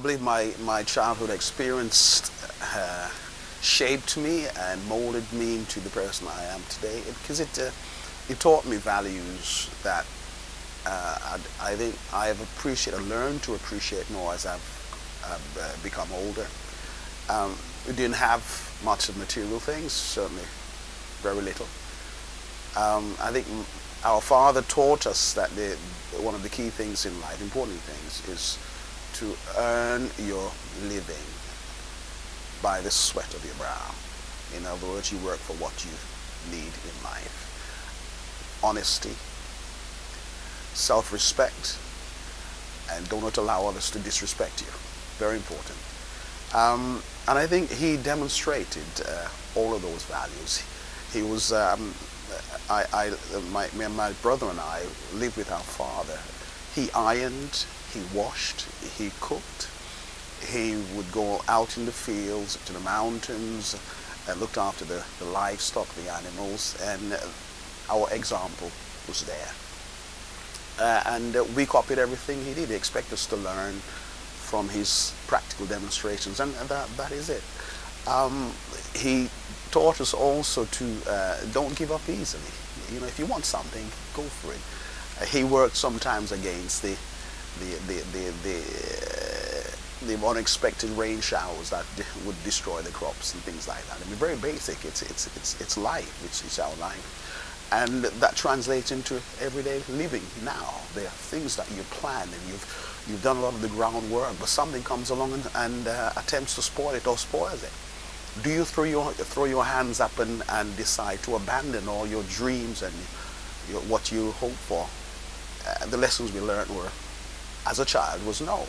believe my childhood experience shaped me and molded me into the person I am today, because it taught me values that I think I have appreciated, learned to appreciate more as I've become older. We didn't have much of material things, certainly very little. I think our father taught us that one of the key things in life, important things, is to earn your living by the sweat of your brow. In other words, you work for what you need in life. Honesty, self-respect, and do not allow others to disrespect you. Very important. And I think he demonstrated all of those values. He was, my brother and I lived with our father. He ironed, he washed, he cooked. He would go out in the fields, to the mountains, and looked after the livestock, the animals, and our example was there. And we copied everything he did. He expected us to learn from his practical demonstrations, and that is it. He taught us also to don't give up easily. You know, if you want something, go for it. He worked sometimes against the unexpected rain showers that would destroy the crops and things like that. I mean, very basic. It's life. It's our life. And that translates into everyday living now. There are things that you plan and you've done a lot of the groundwork, but something comes along and attempts to spoil it or spoils it. Do you throw your hands up and decide to abandon all your dreams and what you hope for? The lessons we learned were, as a child, was no.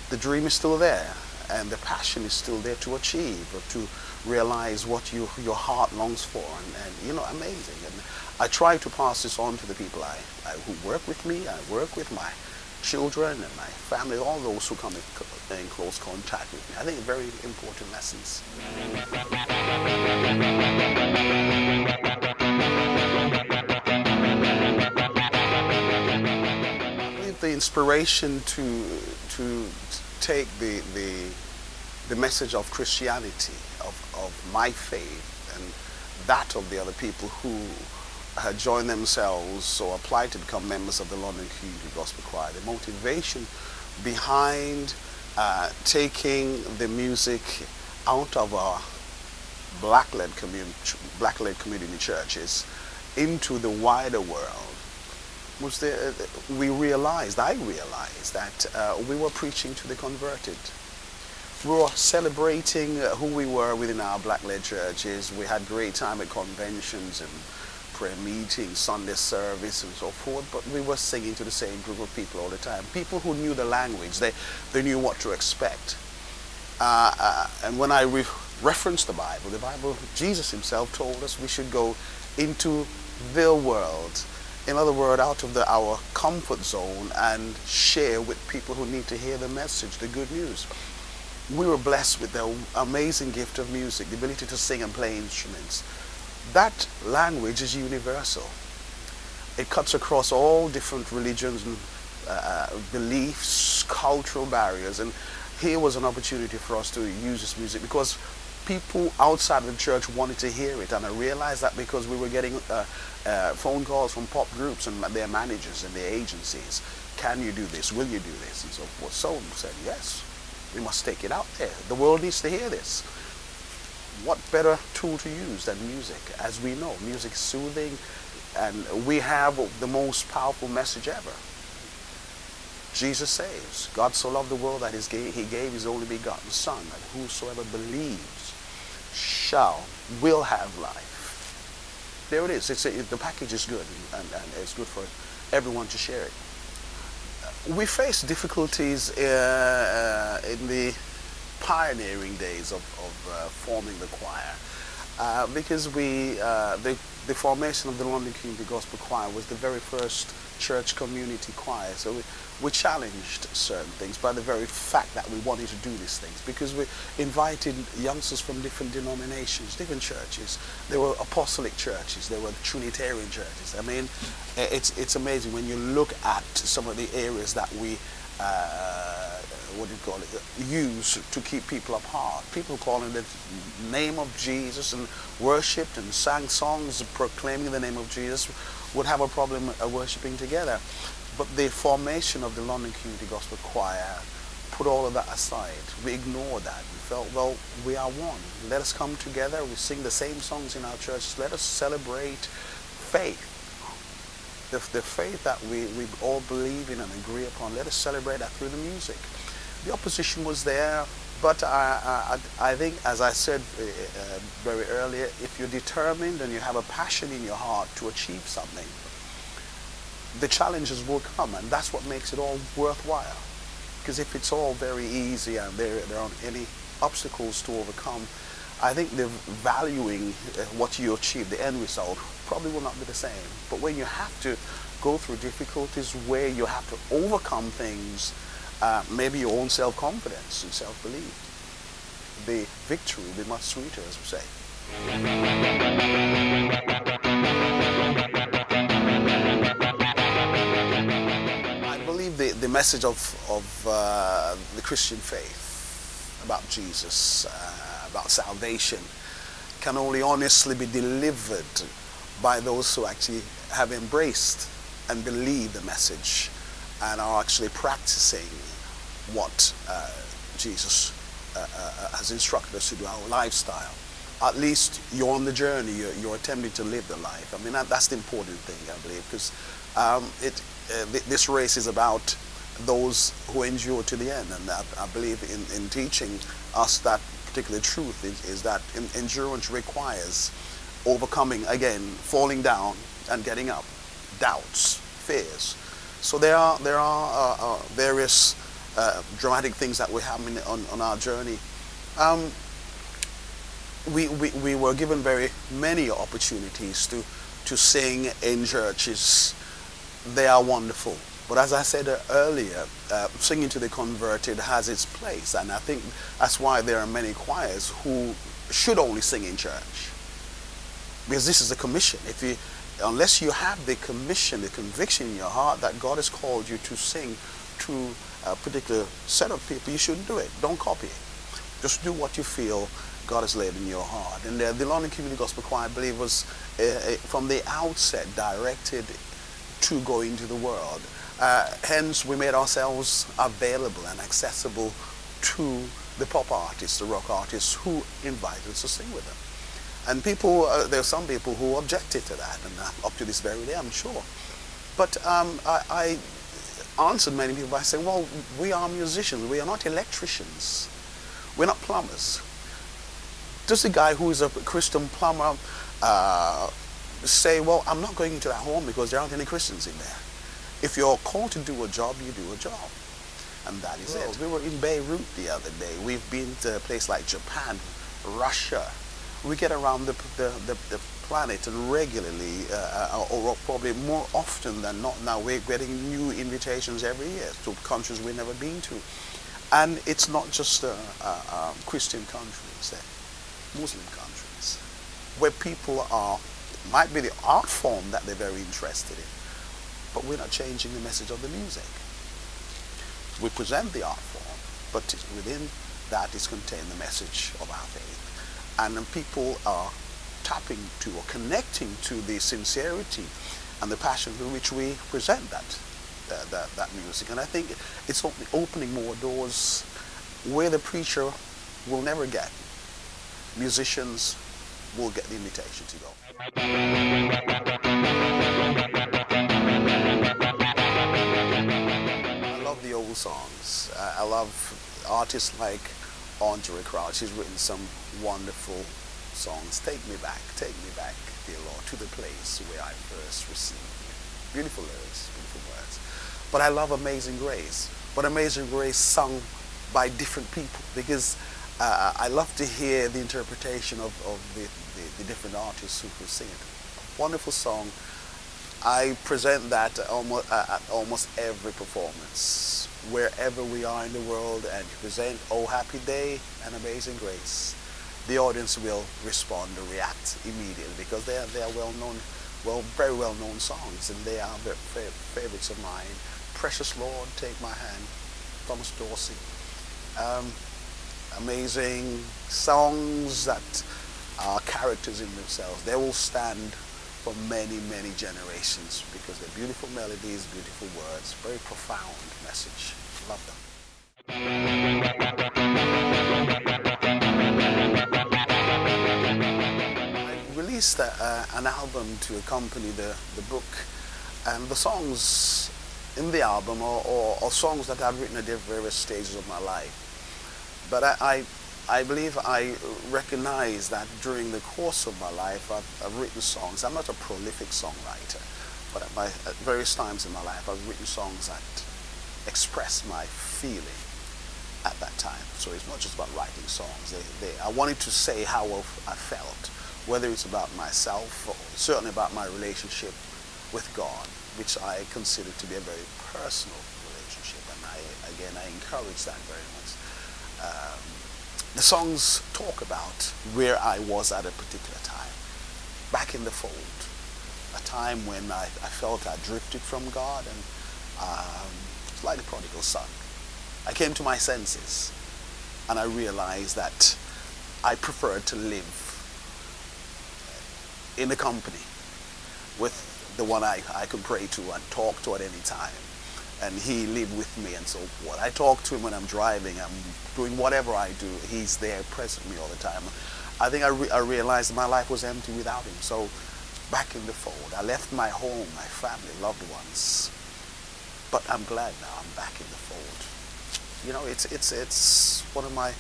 The dream is still there, and the passion is still there to achieve or to realize what your heart longs for, and you know, amazing. And I try to pass this on to the people who work with me. I work with my children and my family, all those who come in close contact with me. I think very important lessons. I believe the inspiration to take the message of Christianity, of my faith, and that of the other people who had joined themselves or applied to become members of the London Community Gospel Choir. The motivation behind taking the music out of our black-led community churches into the wider world was I realized that we were preaching to the converted. We were celebrating who we were within our black-led churches. We had great time at conventions and prayer meetings, Sunday service, and so forth, but we were singing to the same group of people all the time. People who knew the language, they knew what to expect. And when I referenced the Bible, Jesus himself told us we should go into the world. In other words, out of our comfort zone and share with people who need to hear the message, the good news. We were blessed with the amazing gift of music, the ability to sing and play instruments. That language is universal. It cuts across all different religions and beliefs, cultural barriers, and here was an opportunity for us to use this music because people outside of the church wanted to hear it, and I realized that because we were getting phone calls from pop groups and their managers and their agencies. Can you do this? Will you do this? And so forth. So I said, yes, we must take it out there. The world needs to hear this. What better tool to use than music? As we know, music is soothing, and we have the most powerful message ever. Jesus saves. God so loved the world that he gave his only begotten Son, that whosoever believes will have life. There it is. The package is good, and it's good for everyone to share it. We faced difficulties in the pioneering days of forming the choir because the formation of the London Community Gospel Choir was the very first church community choir. So we challenged certain things by the very fact that we wanted to do these things, because we invited youngsters from different denominations, different churches. There were apostolic churches, there were Trinitarian churches. I mean, it's amazing when you look at some of the areas that we what do you call it, used to keep people apart. People calling the name of Jesus and worshipped and sang songs proclaiming the name of Jesus would have a problem worshiping together. But the formation of the London Community Gospel Choir put all of that aside. We ignored that. We felt, well, we are one. Let us come together. We sing the same songs in our church. Let us celebrate faith. The faith that we all believe in and agree upon. Let us celebrate that through the music. The opposition was there, but I think, as I said very earlier, if you're determined and you have a passion in your heart to achieve something, the challenges will come, and that's what makes it all worthwhile. Because if it's all very easy and there aren't any obstacles to overcome, I think the valuing what you achieve, the end result, probably will not be the same. But when you have to go through difficulties where you have to overcome things, maybe your own self-confidence and self-belief, the victory will be much sweeter, as we say. I believe the message of the Christian faith about Jesus, about salvation, can only honestly be delivered by those who actually have embraced and believe the message and are actually practicing what Jesus has instructed us to do, our lifestyle. At least you're on the journey, you're attempting to live the life. I mean, that's the important thing, I believe, because this race is about those who endure to the end. And I believe in teaching us that particular truth is that endurance requires overcoming, again, falling down and getting up, doubts, fears. So there are various dramatic things that were happening on our journey. We were given very many opportunities to sing in churches. They are wonderful. But as I said earlier, singing to the converted has its place. And I think that's why there are many choirs who should only sing in church. Because this is a commission. Unless you have the commission, the conviction in your heart that God has called you to sing to a particular set of people, you shouldn't do it. Don't copy it. Just do what you feel God has laid in your heart. And the London Community Gospel Choir, I believe, was from the outset directed to go into the world. Hence, we made ourselves available and accessible to the pop artists, the rock artists who invited us to sing with them. And people, there are some people who objected to that, and up to this very day, I'm sure. But I answered many people by saying, well, we are musicians, we are not electricians, we're not plumbers. Does the guy who is a Christian plumber say, well, I'm not going into that home because there aren't any Christians in there? If you're called to do a job, you do a job. And that is it. We were in Beirut the other day. We've been to a place like Japan, Russia. We get around the planet and regularly, or probably more often than not now, we're getting new invitations every year to countries we've never been to. And it's not just Christian countries, they're Muslim countries, where people might be the art form that they're very interested in, but we're not changing the message of the music. We present the art form, but within that is contained the message of our faith. And people are tapping to or connecting to the sincerity and the passion with which we present that music. And I think it's opening more doors where the preacher will never get. Musicians will get the invitation to go. I love the old songs. I love artists like Andre Crouch. He's written some wonderful songs. Take me back, dear Lord, to the place where I first received you. Beautiful lyrics, beautiful words. But I love Amazing Grace. But Amazing Grace sung by different people, because I love to hear the interpretation of the different artists who sing it. Wonderful song. I present that at almost every performance. Wherever we are in the world and you present Oh Happy Day and Amazing Grace, the audience will respond or react immediately, because they are very well known songs, and they are favorites of mine. Precious Lord, Take My Hand, Thomas Dorsey. Um, Amazing songs that are characters in themselves. They will stand for many, many generations because they're beautiful melodies, beautiful words, very profound message. Love them. I released an album to accompany the book, and the songs in the album are songs that I've written at various stages of my life. But I believe I recognize that during the course of my life, I've written songs. I'm not a prolific songwriter, but at various times in my life, I've written songs that express my feeling at that time. So it's not just about writing songs. I wanted to say how I felt, whether it's about myself or certainly about my relationship with God, which I consider to be a very personal relationship. And I encourage that very much. The songs talk about where I was at a particular time, back in the fold, a time when I felt I drifted from God, and it's like the prodigal son. I came to my senses, and I realized that I preferred to live in a company with the one I could pray to and talk to at any time. And he lived with me, and so what I talk to him when I'm driving, I'm doing whatever I do, he's there present with me all the time. I think I realized my life was empty without him. So back in the fold, I left my home, my family, loved ones, but I'm glad now I'm back in the fold. You know, it's one of my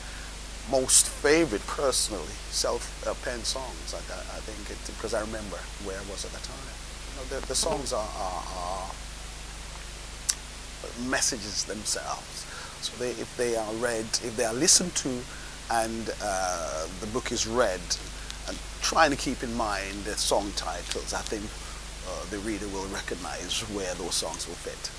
most favorite personally self-penned songs. I think because I remember where I was at the time. You know, the songs are messages themselves. So if they are read, if they are listened to, and the book is read, and trying to keep in mind the song titles, I think the reader will recognize where those songs will fit.